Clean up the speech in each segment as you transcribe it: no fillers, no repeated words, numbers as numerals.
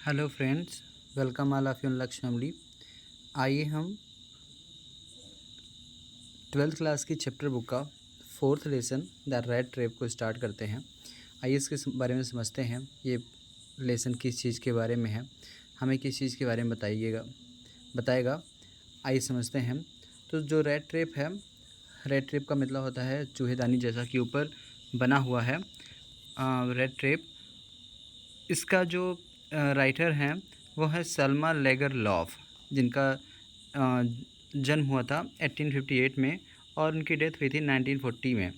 Hello friends, welcome all of you in लक्ष्य family. आइए हम ट्वेल्थ क्लास की चैप्टर बुक का fourth lesson the rat trap को स्टार्ट करते हैं। आइए इसके बारे में समझते हैं। ये लेसन किस चीज़ के बारे में है, हमें किस चीज़ के बारे में बताएगा। आइए समझते हैं। तो जो रेड ट्रेप है, रेड ट्रेप का मतलब होता है चूहेदानी जैसा कि ऊपर बना हुआ है रेड ट्रेप। इसका जो राइटर हैं वो है सल्मा लेगरलॉफ, जिनका जन्म हुआ था 1858 में और उनकी डेथ हुई थी 1940 में।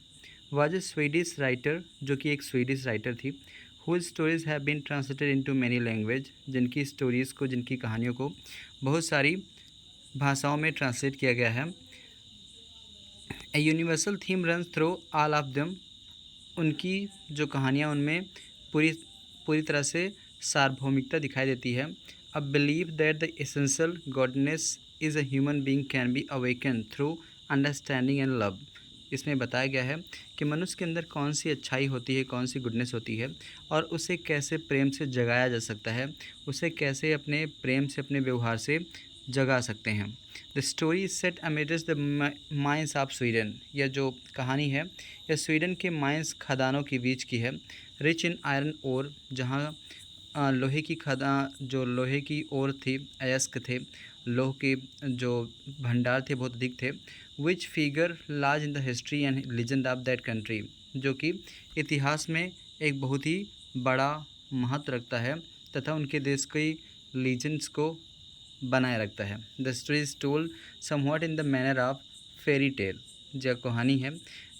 वाज ए स्वीडिश राइटर, जो कि एक स्वीडिश राइटर थी। Whose stories have been translated into many language, जिनकी स्टोरीज़ को, जिनकी कहानियों को बहुत सारी भाषाओं में ट्रांसलेट किया गया है। A universal theme run through all of them, उनकी जो कहानियाँ उनमें पूरी पूरी तरह से सार्वभौमिकता दिखाई देती है। A believe that the essential goodness is a human being can be awaken through understanding and love. इसमें बताया गया है कि मनुष्य के अंदर कौन सी अच्छाई होती है, कौन सी गुडनेस होती है और उसे कैसे प्रेम से जगाया जा सकता है, उसे कैसे अपने प्रेम से, अपने व्यवहार से जगा सकते हैं। The story is set amidst the mines of Sweden. यह जो कहानी है यह स्वीडन के माइंस खदानों के बीच की है। रिच इन आयरन ओर, जहाँ लोहे की जो लोहे की ओर थी, अयस्क थे, लोह के जो भंडार थे बहुत अधिक थे। Which figure large in the history and legend of that country, जो कि इतिहास में एक बहुत ही बड़ा महत्व रखता है तथा उनके देश के लीजेंड्स को बनाए रखता है। The story is told somewhat in the manner of fairy tale. जो कहानी है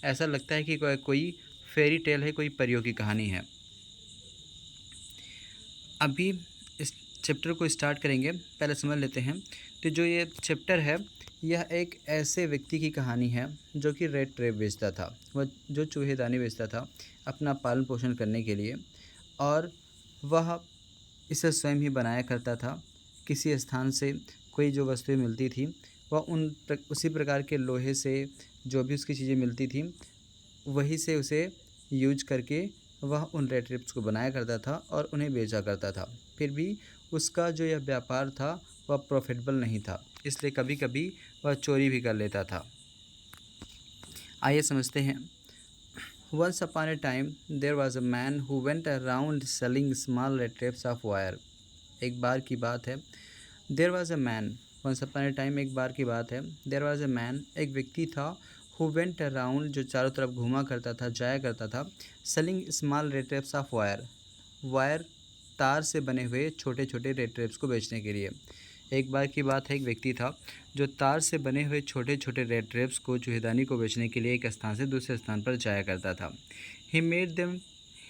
ऐसा लगता है कि कोई फेरी टेल है, कोई परियों की कहानी है। अभी इस चैप्टर को स्टार्ट करेंगे, पहले समझ लेते हैं। तो जो ये चैप्टर है यह एक ऐसे व्यक्ति की कहानी है जो कि रेड ट्रेप बेचता था, वह जो चूहेदानी बेचता था अपना पालन पोषण करने के लिए, और वह इसे स्वयं ही बनाया करता था। किसी स्थान से कोई जो वस्तुएं मिलती थी वह उसी प्रकार के लोहे से जो भी उसकी चीज़ें मिलती थी वही से उसे यूज करके वह उन रेड ट्रिप्स को बनाया करता था और उन्हें बेचा करता था। फिर भी उसका जो यह व्यापार था वह प्रॉफिटेबल नहीं था, इसलिए कभी कभी वह चोरी भी कर लेता था। आइए समझते हैं। Once upon a time there was a man who went around selling small red trips of wire. एक बार की बात है। There was a man, once upon a time एक बार की बात है। There was a man, एक व्यक्ति था, who went around, जो चारों तरफ घूमा करता था, जाया करता था, selling small red trips of wire, wire तार से बने हुए छोटे छोटे रेड ट्रेप्स को बेचने के लिए। एक बार की बात है, एक व्यक्ति था जो तार से बने हुए छोटे छोटे रेड ट्रेप्स को, चूहेदानी को बेचने के लिए एक स्थान से दूसरे स्थान पर जाया करता था। He made them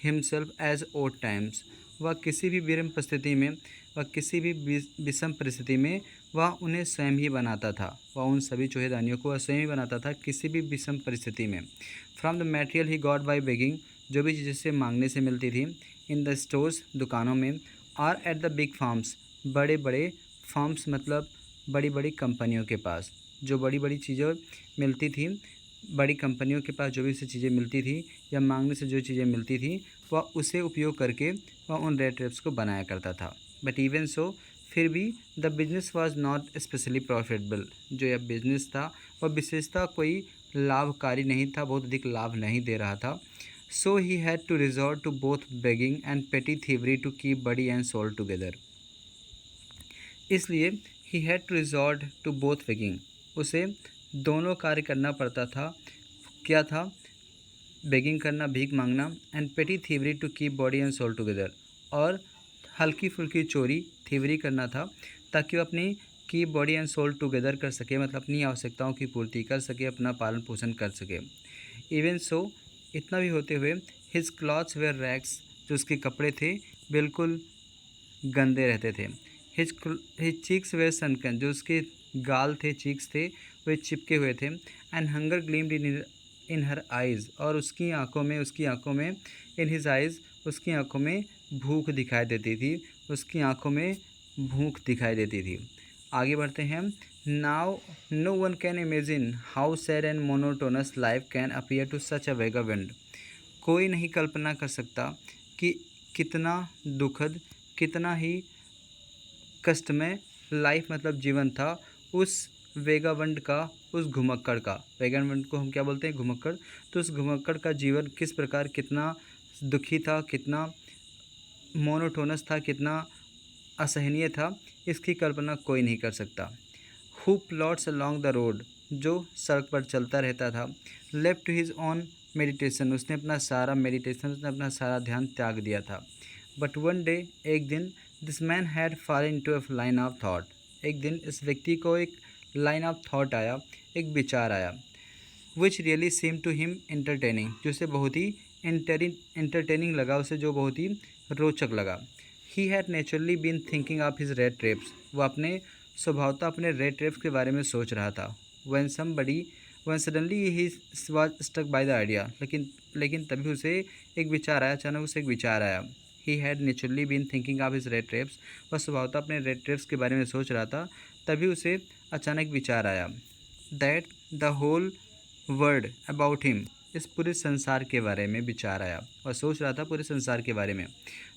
himself as odd times, वह किसी भी विषम परिस्थिति में, वह किसी भी विषम परिस्थिति में वह उन्हें स्वयं ही बनाता था। वह उन सभी चूहेदानियों को वह स्वयं ही बनाता था किसी भी विषम परिस्थिति में। From the material he got by begging, जो भी चीज़ से मांगने से मिलती थी। इन द स्टोर्स, दुकानों में। और एट द बिग फार्म्स, बड़े बड़े फार्म्स मतलब बड़ी बड़ी कंपनियों के पास जो बड़ी बड़ी चीज़ें मिलती थी, बड़ी कंपनियों के पास जो भी से चीज़ें मिलती थी या मांगने से जो चीज़ें मिलती थी वह उसे उपयोग करके वह उन रेड ट्रेप्स को बनाया करता था। बट इवन सो, फिर भी the business was not specially profitable, जो यह बिजनेस था वह विशेषता कोई लाभकारी नहीं था, बहुत अधिक लाभ नहीं दे रहा था। So he had to resort to both begging and petty thievery to keep body and soul together. इसलिए he had to resort to both begging, उसे दोनों कार्य करना पड़ता था। क्या था? बेगिंग करना, भीख मांगना, and petty thievery to keep body and soul together, और हल्की फुल्की चोरी, थीवरी करना था ताकि वो अपनी की बॉडी एंड सोल टुगेदर कर सके, मतलब अपनी आवश्यकताओं की पूर्ति कर सके, अपना पालन पोषण कर सके। इवन सो, इतना भी होते हुए, हिज क्लॉथ्स वेयर रैग्स, जो उसके कपड़े थे बिल्कुल गंदे रहते थे। हिज चीक्स वेयर सनकन, जो उसके गाल थे, चीक्स थे, वे चिपके हुए थे। And hunger gleamed in her eyes, और उसकी आंखों में इन हिज आइज़, उसकी आंखों में भूख दिखाई देती थी, उसकी आंखों में भूख दिखाई देती थी। आगे बढ़ते हैं। Now no one can imagine how sad and monotonous life can appear to such a vagabond. कोई नहीं कल्पना कर सकता कि कितना दुखद, कितना ही कष्टमय लाइफ मतलब जीवन था उस वेगावंड का, उस घुमक्कड़ का। वेगावंड को हम क्या बोलते हैं? घुमक्कड़। तो उस घुमक्कड़ का जीवन किस प्रकार कितना दुखी था, कितना मोनोटोनस था, कितना असहनीय था, इसकी कल्पना कोई नहीं कर सकता। Who plots along the road, जो सड़क पर चलता रहता था। Left to his own meditation, उसने अपना सारा मेडिटेशन, उसने अपना सारा ध्यान त्याग दिया था। बट वन डे, एक दिन, this man had fallen into a line of thought, एक दिन इस व्यक्ति को एक लाइन ऑफ थॉट आया, एक विचार आया, which really seem to him entertaining, जो उसे बहुत ही इंटरटेनिंग लगा, उसे जो बहुत ही रोचक लगा। He had naturally been thinking of his rat traps, वह अपने स्वभावतः अपने रेड ट्रेप्स के बारे में सोच रहा था। One suddenly he was stuck by the idea, लेकिन तभी उसे एक विचार आया, अचानक उसे एक विचार आया। He had naturally been thinking of his rat traps, वह स्वभावतः अपने रेड ट्रेप्स के बारे में सोच रहा था, तभी उसे अचानक विचार आया। That the whole word about him, इस पूरे संसार के बारे में विचार आया, वह सोच रहा था पूरे संसार के बारे में।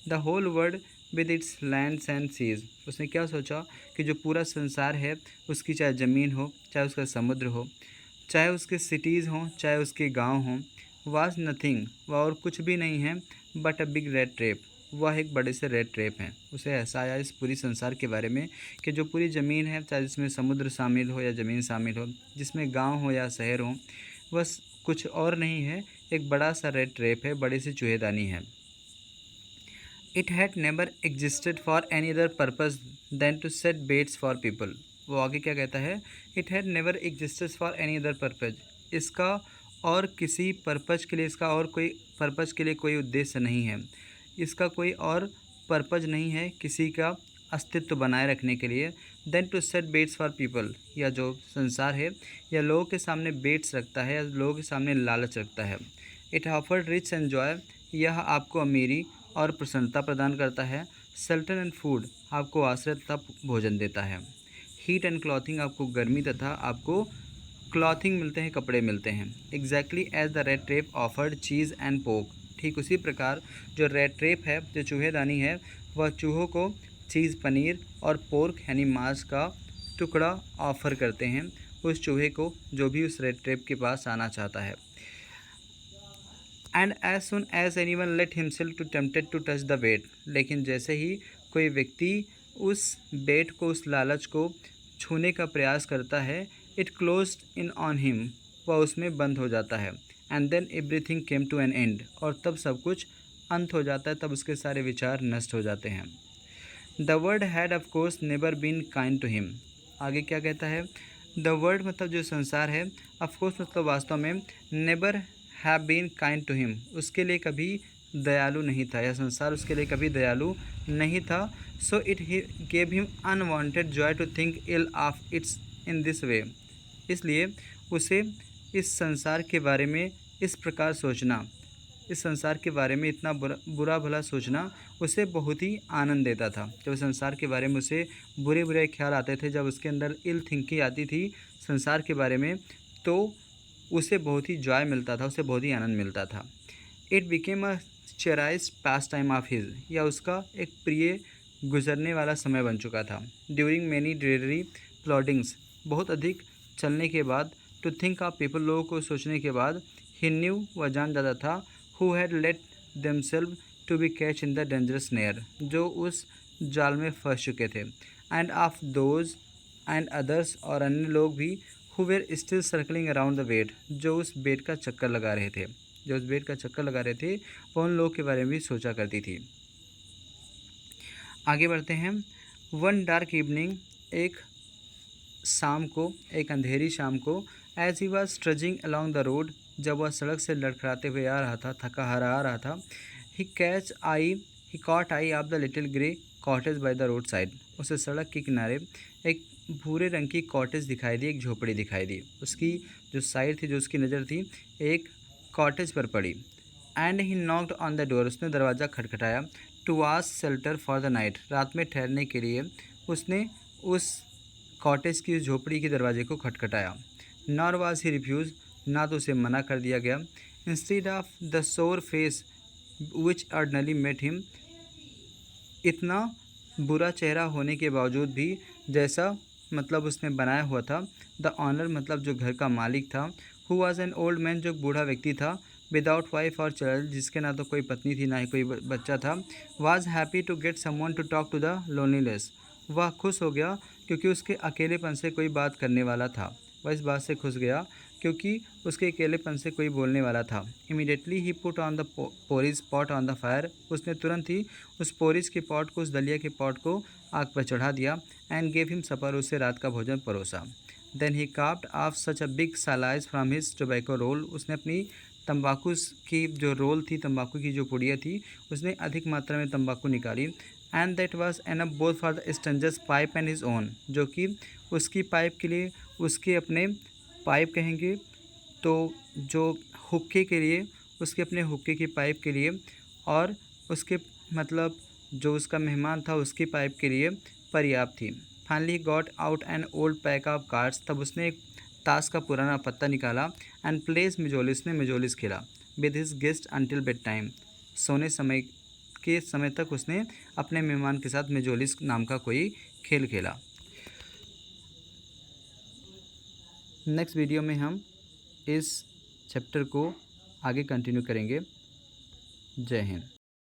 The whole world with its lands and seas, उसने क्या सोचा कि जो पूरा संसार है, उसकी चाहे ज़मीन हो, चाहे उसका समुद्र हो, चाहे उसके सिटीज़ हों, चाहे उसके गांव हों, वाज नथिंग, वह और कुछ भी नहीं है, but a big red trap, वह एक बड़े से रेड ट्रेप हैं। उसे ऐसा आया इस पूरी संसार के बारे में कि जो पूरी ज़मीन है, चाहे जिसमें समुद्र शामिल हो या ज़मीन शामिल हो, जिसमें गांव हो या शहर हो, बस कुछ और नहीं है, एक बड़ा सा रेड ट्रेप है, बड़ी सी चूहेदानी है। It had never existed for any other purpose than to set baits for people, वो आगे क्या कहता है? It had never existed for any other purpose, इसका और किसी पर्पज़ के लिए, इसका और कोई पर्पज़ के लिए कोई उद्देश्य नहीं है, इसका कोई और पर्पज़ नहीं है किसी का अस्तित्व बनाए रखने के लिए, than to set baits for people, या जो संसार है या लोगों के सामने बेट्स रखता है, या लोगों के सामने लालच रखता है। It offered rich and Joy, यह आपको अमीरी और प्रसन्नता प्रदान करता है। शेल्टर एंड फूड, आपको आश्रय तथा भोजन देता है। हीट एंड क्लॉथिंग, आपको गर्मी तथा आपको क्लॉथिंग मिलते हैं, कपड़े मिलते हैं। Exactly as the rat trap offered cheese and pork, ठीक उसी प्रकार जो रेड ट्रेप है, जो चूहेदानी है, वह चूहों को चीज़, पनीर और पोर्क यानी मांस का टुकड़ा ऑफ़र करते हैं उस चूहे को जो भी उस रेड ट्रेप के पास आना चाहता है। And as soon as anyone let himself to tempted to touch the bait, लेकिन जैसे ही कोई व्यक्ति उस बेट को, उस लालच को छूने का प्रयास करता है, it closed in on him, वह उसमें बंद हो जाता है। And then everything came to an end, और तब सब कुछ अंत हो जाता है, तब उसके सारे विचार नष्ट हो जाते हैं। The world had of course never been kind to him, आगे क्या कहता है? द वर्ल्ड मतलब जो संसार है, ऑफ कोर्स मतलब वास्तव में, never have been kind to him, उसके लिए कभी दयालु नहीं था, या संसार उसके लिए कभी दयालु नहीं था। So it gave him unwanted joy to think ill of its in this way, इसलिए उसे इस संसार के बारे में इस प्रकार सोचना, इस संसार के बारे में इतना बुरा भला सोचना उसे बहुत ही आनंद देता था। जब संसार के बारे में उसे बुरे बुरे ख्याल आते थे, जब उसके अंदर इल थिंकिंग आती थी संसार के बारे में, तो उसे बहुत ही जॉय मिलता था, उसे बहुत ही आनंद मिलता था। It became a cherished pastime of his, या उसका एक प्रिय गुजरने वाला समय बन चुका था। ड्यूरिंग मैनी ड्रेडरी प्लॉडिंग्स, बहुत अधिक चलने के बाद, टू थिंक ऑफ पीपल, लोगों को सोचने के बाद, ही न्यू, वह जान जाता था, who had let themselves to be catch in the dangerous snare, जो उस जाल में फंस चुके थे। And of those and others, और अन्य लोग भी, who were still circling around the bait, जो उस बेट का चक्कर लगा रहे थे, जो उस बेट का चक्कर लगा रहे थे, वह उन लोगों के बारे में भी सोचा करती थी। आगे बढ़ते हैं। वन डार्क इवनिंग, एक शाम को, एक अंधेरी शाम को, as he was trudging along the road, जब वह सड़क से लड़खड़ाते हुए आ रहा था, थका हारा आ रहा था, he caught eye of the little grey cottage by the road side, उसे सड़क के किनारे एक भूरे रंग की कॉटेज दिखाई दी, एक झोपड़ी दिखाई दी, उसकी जो साइड थी, जो उसकी नज़र थी, एक कॉटेज पर पड़ी। And he knocked on the door, उसने दरवाज़ा खटखटाया। To ask shelter for the night, रात में ठहरने के लिए उसने उस कॉटेज की, झोपड़ी के दरवाजे को खटखटाया। नॉर वाज ही रिफ्यूज़, ना तो उसे मना कर दिया गया। इंस्टेड ऑफ द सोर फेस विच ऑर्डनली मेट हिम, इतना बुरा चेहरा होने के बावजूद भी जैसा मतलब उसने बनाया हुआ था, द ऑनर मतलब जो घर का मालिक था, who was an old man जो बूढ़ा व्यक्ति था, विदाउट वाइफ और चाइल्ड जिसके ना तो कोई पत्नी थी ना ही कोई बच्चा था, was happy to get someone to talk to the loneliness. वह खुश हो गया क्योंकि उसके अकेलेपन से कोई बात करने वाला था। वह इस बात से खुश गया क्योंकि उसके अकेलेपन से कोई बोलने वाला था। Immediately he put on the porridge pot on the fire. उसने तुरंत ही उस पोरिज के पॉट को, उस दलिया के पॉट को आग पर चढ़ा दिया। एंड गेव हिम सपर, उसे रात का भोजन परोसा। Then he coughed off such a big solace from his tobacco roll. उसने अपनी तंबाकू की जो रोल थी, तंबाकू की जो पुड़िया थी, उसने अधिक मात्रा में तंबाकू निकाली। And that was enough both for the strangers pipe and his own, जो कि उसकी पाइप के लिए, उसके अपने पाइप कहेंगे तो जो हुक्के के लिए, उसके अपने हुक्के की पाइप के लिए, और उसके मतलब जो उसका मेहमान था उसकी पाइप के लिए पर्याप्त थी। Finally got out an old pack of cards. तब उसने एक ताश का पुराना पत्ता निकाला। एंड प्लेस मिजोलिस, ने मिजोलिस खेला with his guest until bed time. सोने समय तक उसने अपने मेहमान के साथ मिजोलिस नाम का कोई खेल खेला। नेक्स्ट वीडियो में हम इस चैप्टर को आगे कंटिन्यू करेंगे। जय हिंद।